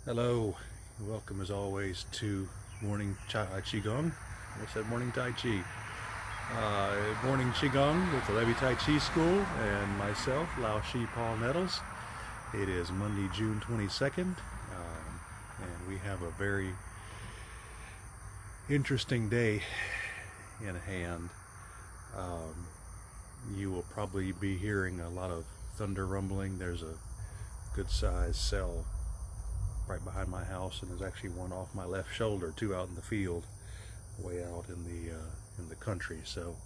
Hello, welcome as always to morning Qi Gong. I said morning Tai Chi. Morning Qi Gong with the Levy Tai Chi School and myself, Lao Shi Paul Nettles. It is Monday, June 22nd, and we have a very interesting day in hand. You will probably be hearing a lot of thunder rumbling. There's a good sized cell right behind my house, and there's actually one off my left shoulder, two out in the field, way out in the country. So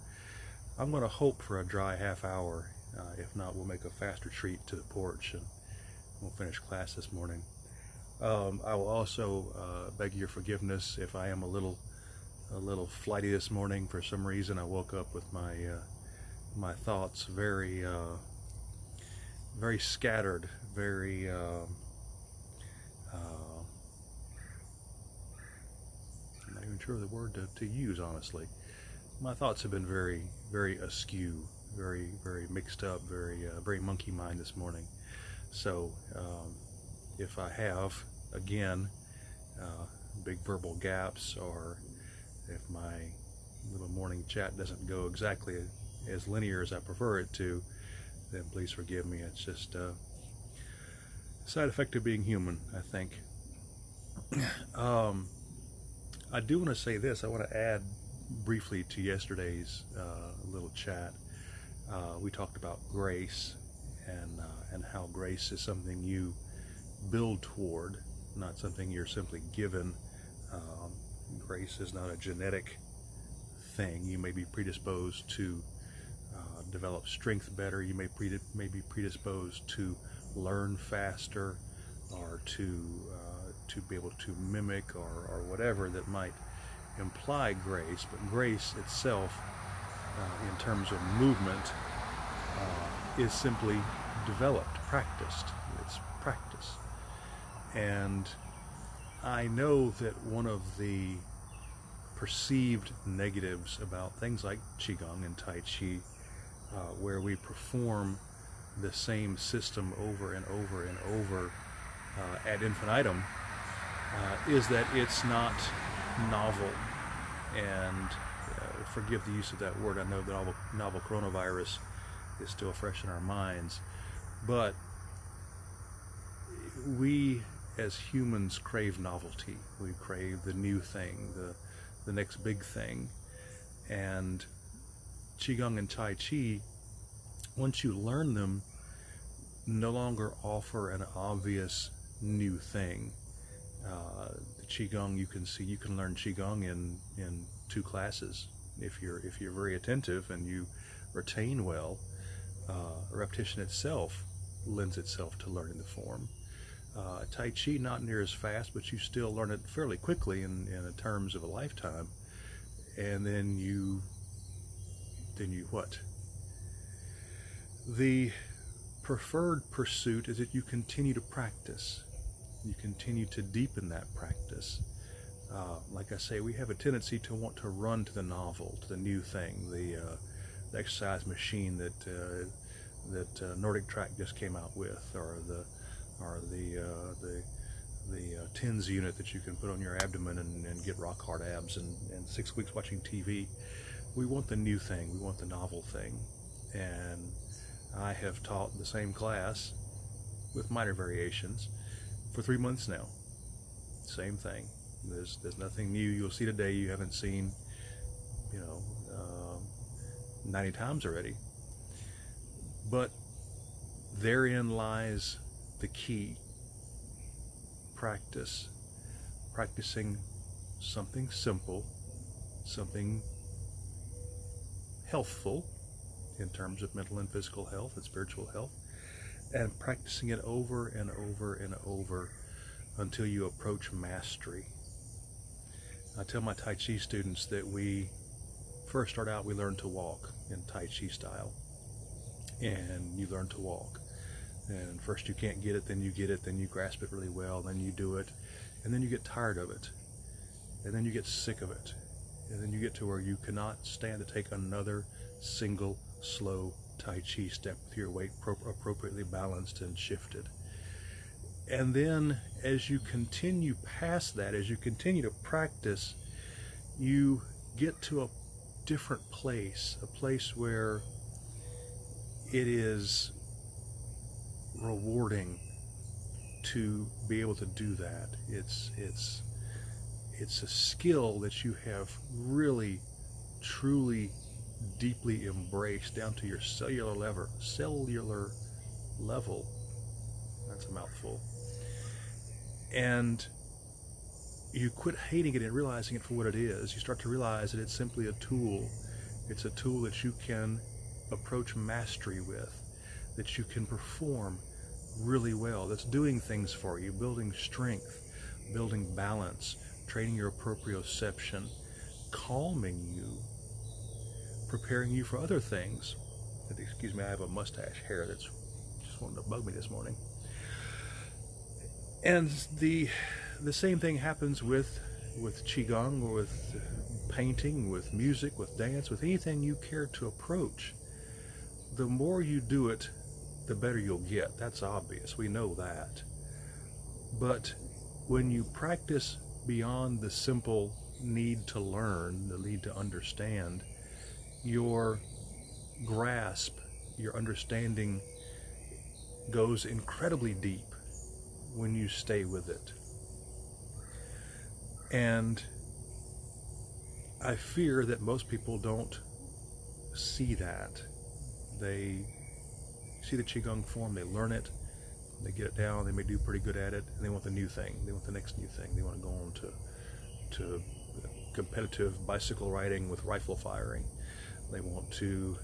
I'm going to hope for a dry half hour. If not, we'll make a faster treat to the porch and we'll finish class this morning. I will also beg your forgiveness if I am a little flighty this morning. For some reason, I woke up with my thoughts very scattered, very I'm not even sure of the word to use, honestly. My thoughts have been very askew, very mixed up, very monkey mind this morning. So if I have, again, big verbal gaps, or if my little morning chat doesn't go exactly as linear as I prefer it to, then please forgive me. It's just a side effect of being human, I think. I do want to say this. I want to add briefly to yesterday's little chat. We talked about grace and how grace is something you build toward, not something you're simply given. Grace is not a genetic thing. You may be predisposed to develop strength better. You may be predisposed to learn faster, or to be able to mimic or whatever that might imply grace. But grace itself, in terms of movement, is simply developed, practiced. It's practice. And I know that one of the perceived negatives about things like Qigong and Tai Chi, where we perform the same system over and over and over ad infinitum, is that it's not novel. And forgive the use of that word. I know the novel coronavirus is still fresh in our minds, but we as humans crave novelty. We crave the new thing, the next big thing. And Qigong and Tai Chi, once you learn them, no longer offer an obvious new thing. The Qigong, you can learn Qigong in 2 classes if you're very attentive and you retain well. Repetition itself lends itself to learning the form. Tai Chi, not near as fast, but you still learn it fairly quickly in terms of a lifetime. And then you what? The preferred pursuit is that you continue to practice. You continue to deepen that practice. Like I say, we have a tendency to want to run to the novel, to the new thing, the exercise machine that Nordic Track just came out with, or the TENS unit that you can put on your abdomen and get rock hard abs in 6 weeks watching TV. We want the new thing. We want the novel thing. And I have taught the same class with minor variations for 3 months now. Same thing. There's nothing new you'll see today you haven't seen, 90 times already. But therein lies the key. Practicing something simple, something healthful in terms of mental and physical health and spiritual health, and practicing it over and over and over until you approach mastery. I tell my Tai Chi students that we first start out, we learn to walk in Tai Chi style, and you learn to walk. And first you can't get it, then you get it, then you grasp it really well, then you do it, and then you get tired of it, and then you get sick of it, and then you get to where you cannot stand to take another single slow Tai Chi step with your weight appropriately balanced and shifted. And then as you continue past that, as you continue to practice, you get to a different place, a place where it is rewarding to be able to do that. It's a skill that you have really, truly, deeply embraced down to your cellular level. That's a mouthful. And you quit hating it and realizing it for what it is. You start to realize that it's simply a tool. It's a tool that you can approach mastery with, that you can perform really well, that's doing things for you, building strength, building balance, training your proprioception, calming you, preparing you for other things. Excuse me, I have a mustache hair that's just wanting to bug me this morning. And the same thing happens with Qi Gong, or with painting, with music, with dance, with anything you care to approach. The more you do it, the better you'll get. That's obvious. We know that. But when you practice beyond the simple need to learn, the need to understand, your grasp, your understanding goes incredibly deep when you stay with it. And I fear that most people don't see that. They see the Qigong form, they learn it, they get it down, they may do pretty good at it, and they want the new thing, they want the next new thing, they want to go on to competitive bicycle riding with rifle firing, they want to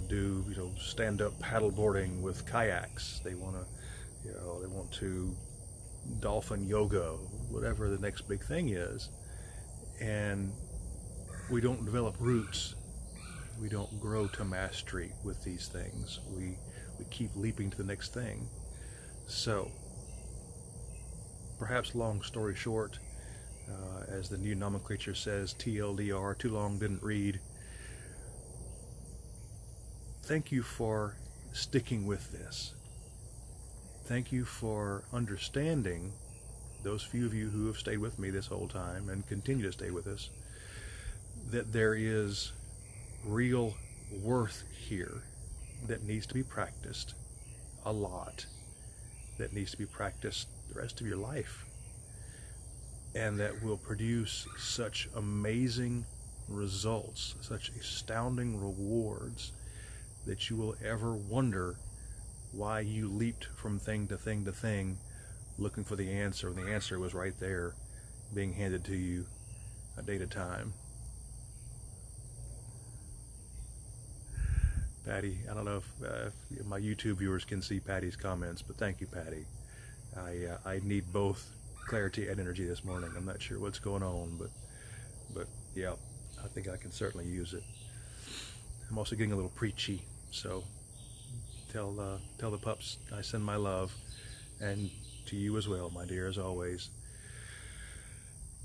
do stand-up paddle boarding with kayaks, they want to dolphin yoga, whatever the next big thing is, and we don't develop roots. We don't grow to mastery with these things. We keep leaping to the next thing. So, perhaps long story short, as the new nomenclature says, TLDR, too long didn't read. Thank you for sticking with this. Thank you for understanding, those few of you who have stayed with me this whole time and continue to stay with us, that there is real worth here that needs to be practiced a lot, that needs to be practiced the rest of your life, and that will produce such amazing results, such astounding rewards, that you will ever wonder why you leaped from thing to thing to thing looking for the answer, and the answer was right there being handed to you a day at a time. Patty, I don't know if my YouTube viewers can see Patty's comments, but thank you, Patty. I need both clarity and energy this morning. I'm not sure what's going on, but yeah, I think I can certainly use it. I'm also getting a little preachy, so tell the pups I send my love, and to you as well, my dear, as always.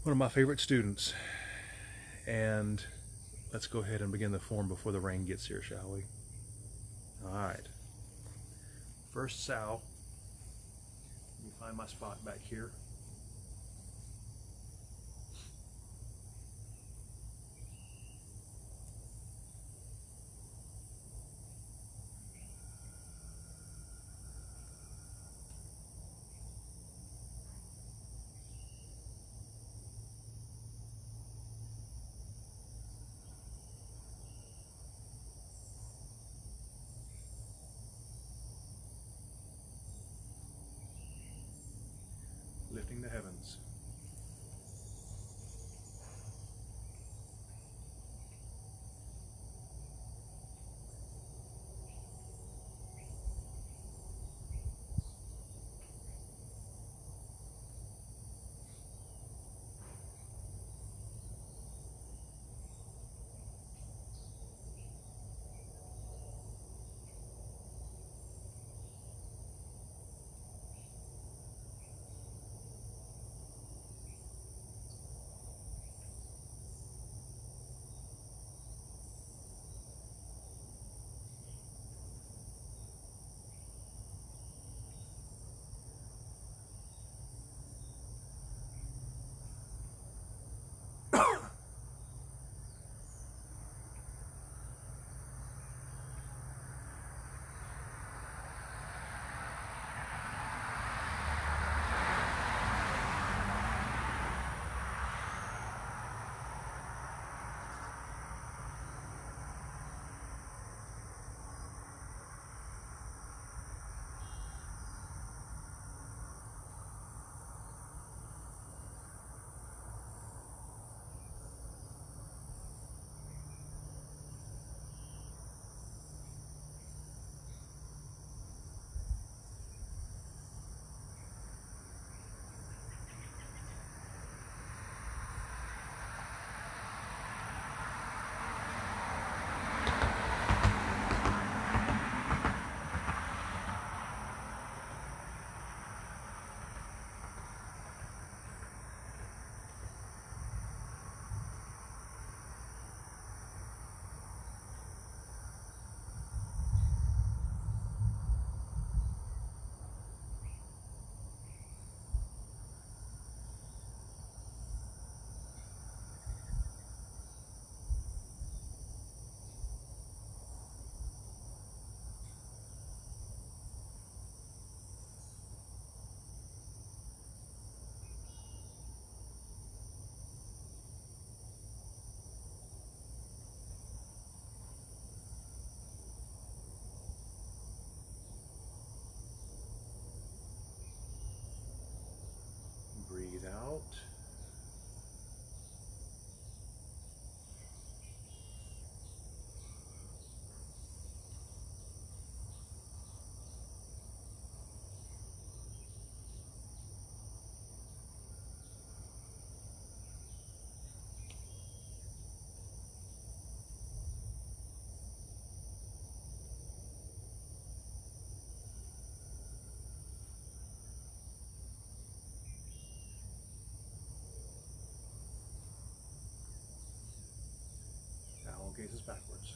One of my favorite students, and let's go ahead and begin the form before the rain gets here, shall we? All right. First sow. Let me find my spot back here. Lifting the heavens. backwards.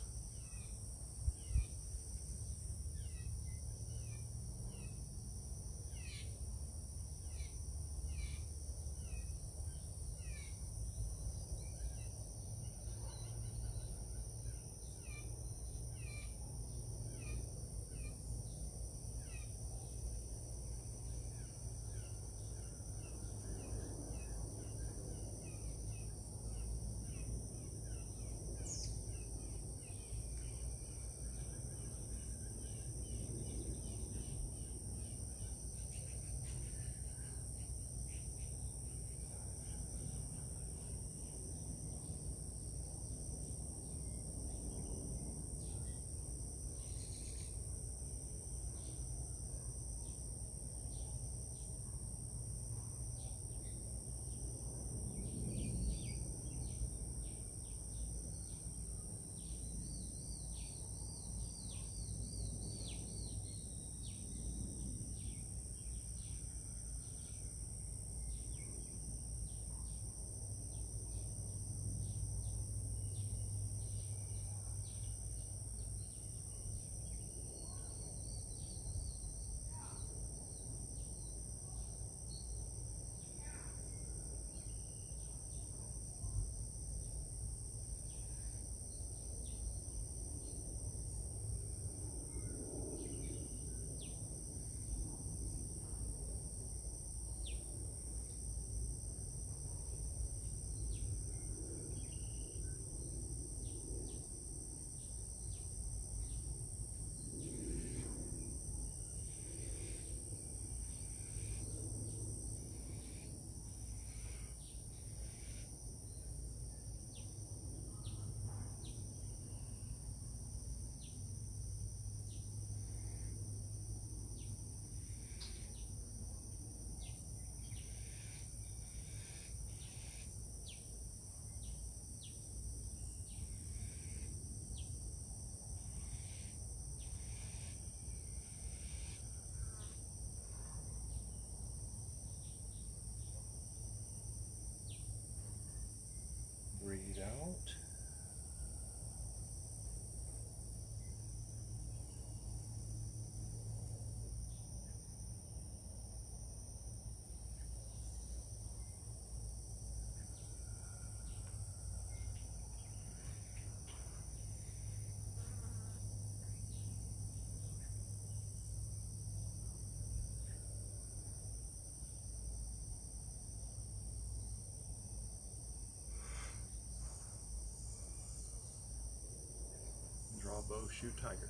Breathe out. Draw bow, shoot tiger.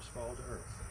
stars fall to earth.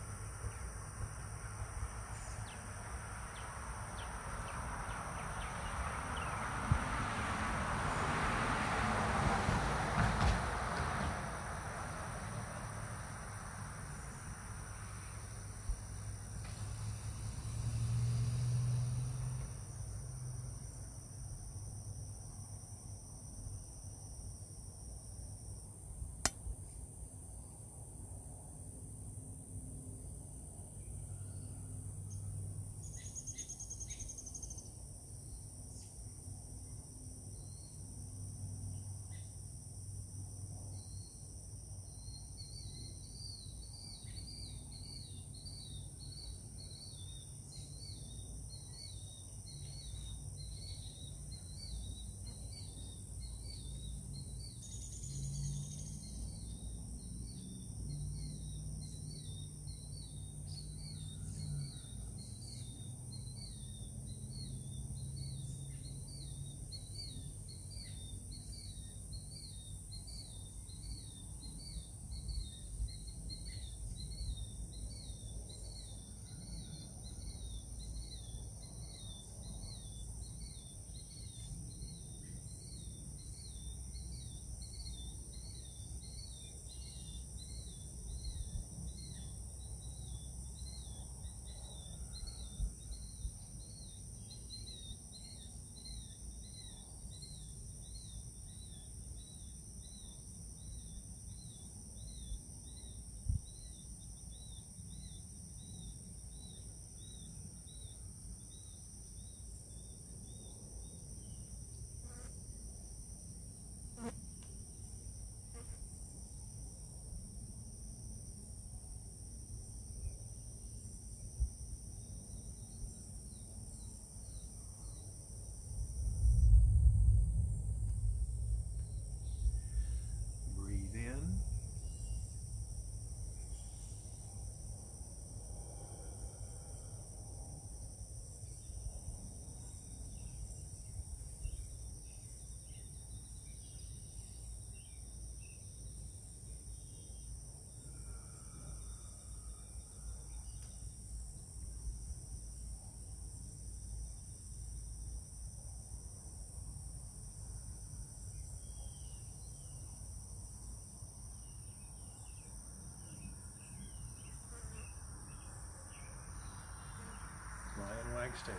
State.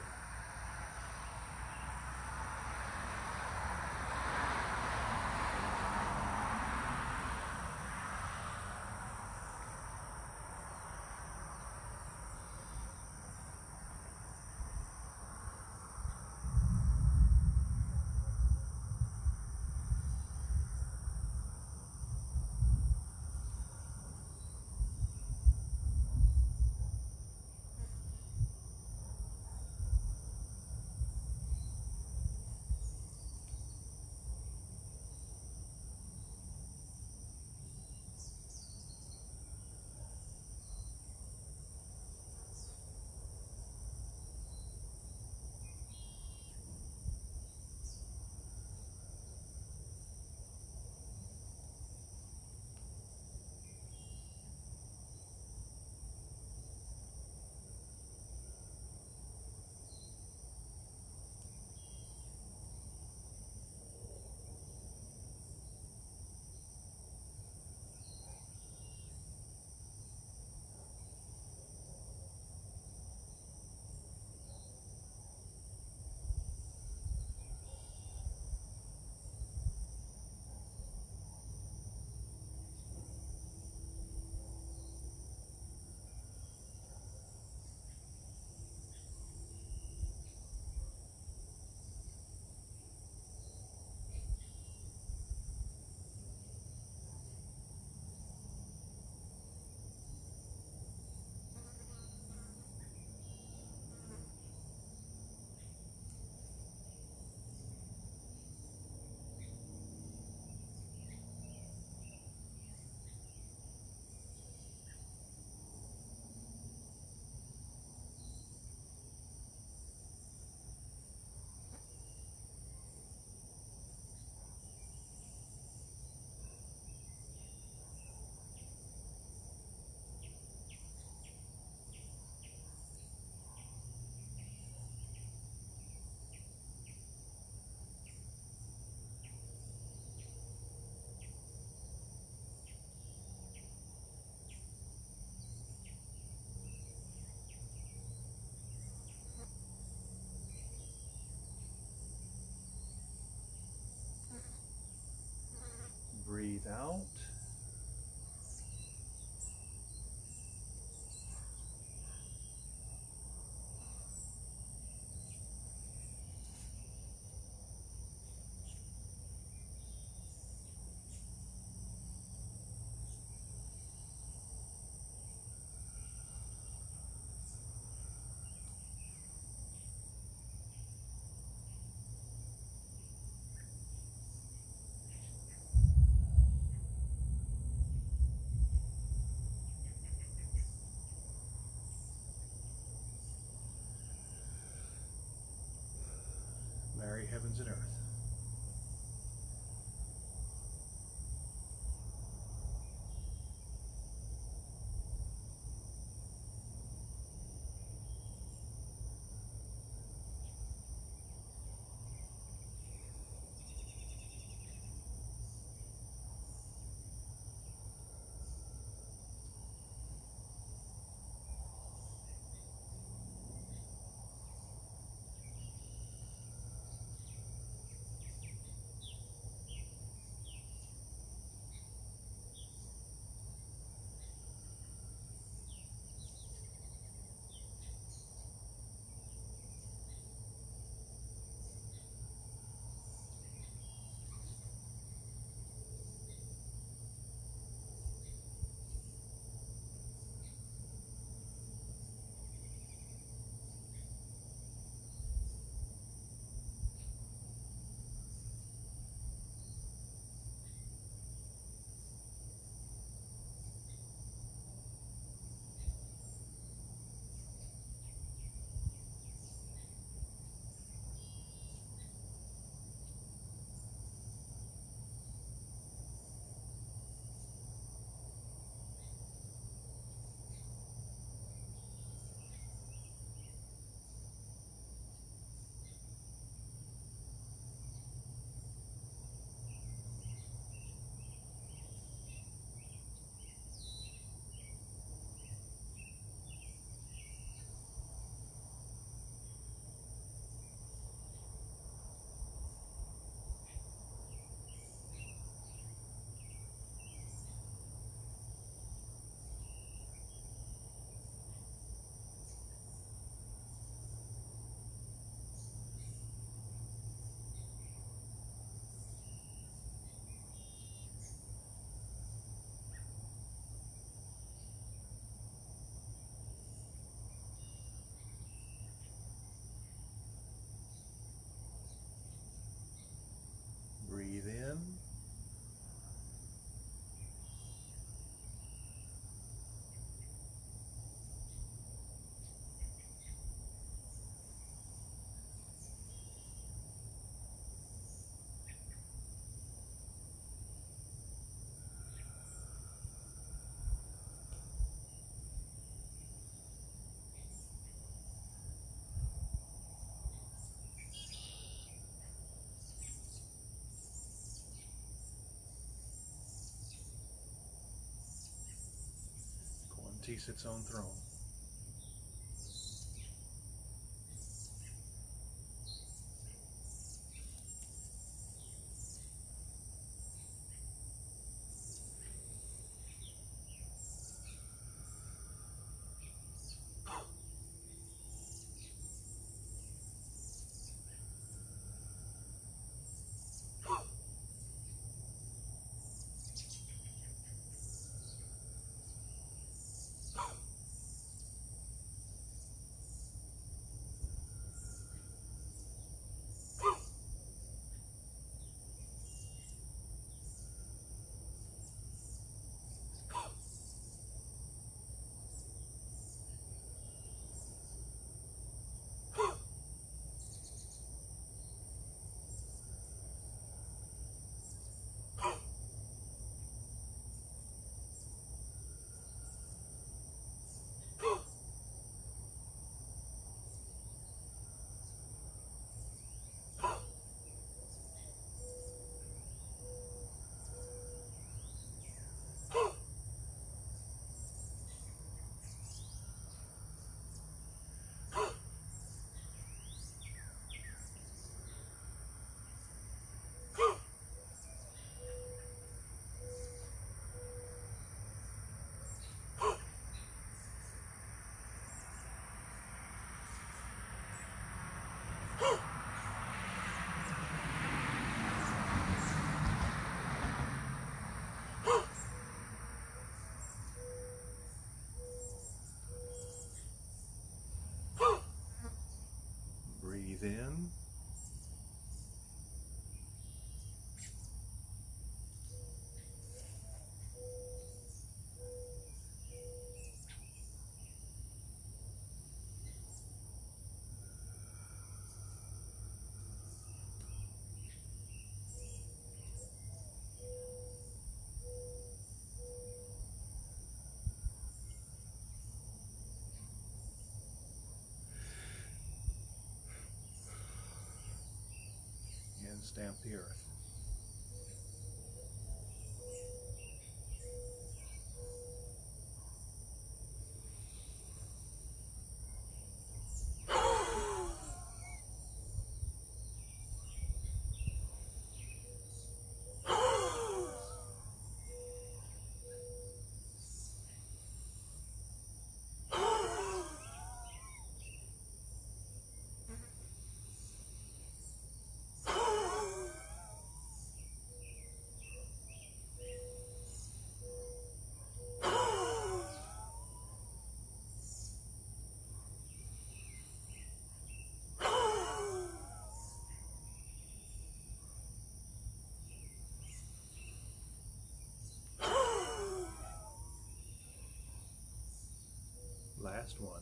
breathe out. Marry heavens and earth. Breathe in. Quantity sits on throne. and stamp the earth. Last one.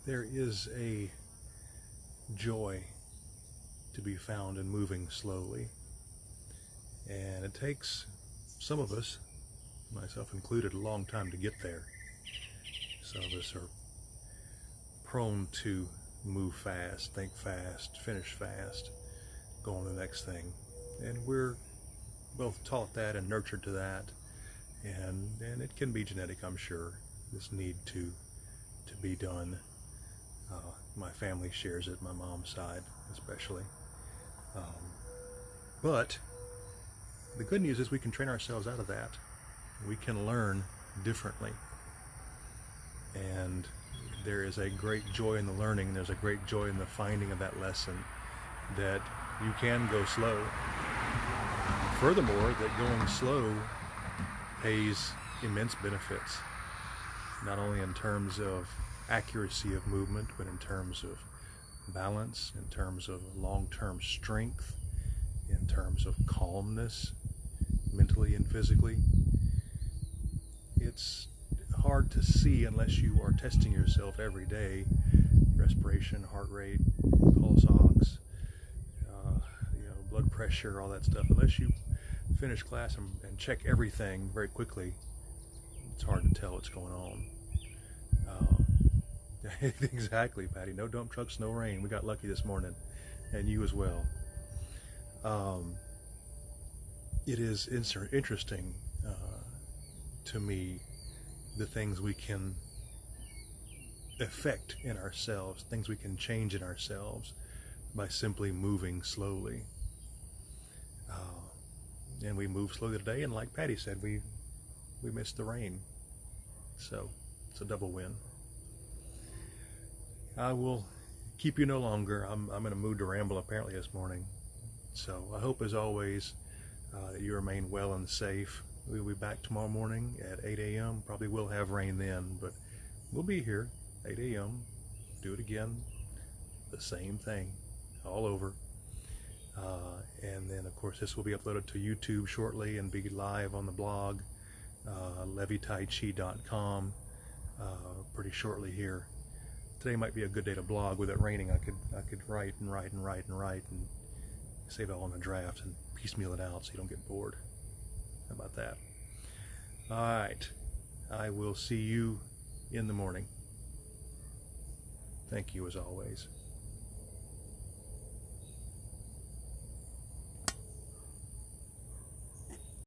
There is a joy to be found in moving slowly, and it takes some of us, myself included, a long time to get there. Some of us are prone to move fast, think fast, finish fast, go on to the next thing, and we're both taught that and nurtured to that, and it can be genetic, I'm sure, this need to be done. My family shares it, my mom's side especially. But the good news is we can train ourselves out of that. We can learn differently. And there is a great joy in the learning, there's a great joy in the finding of that lesson, that you can go slow. Furthermore, that going slow pays immense benefits, not only in terms of accuracy of movement, but in terms of balance, in terms of long-term strength, in terms of calmness, mentally and physically. It's hard to see unless you are testing yourself every day. Respiration, heart rate, pulse ox, blood pressure, all that stuff. Unless you finish class and check everything very quickly, it's hard to tell what's going on. Exactly, Patty. No dump trucks, no rain. We got lucky this morning, and you as well. It is interesting to me, the things we can affect in ourselves, things we can change in ourselves by simply moving slowly. And we move slowly today, and like Patty said, we missed the rain, so it's a double win. I will keep you no longer. I'm in a mood to ramble apparently this morning. So I hope, as always, that you remain well and safe. We'll be back tomorrow morning at 8 a.m. Probably will have rain then, but we'll be here 8 a.m. Do it again. The same thing all over. And then, of course, this will be uploaded to YouTube shortly and be live on the blog, levytaichi.com, pretty shortly here. Today might be a good day to blog. With it raining, I could write and save it all in a draft and piecemeal it out so you don't get bored. How about that? All right. I will see you in the morning. Thank you as always.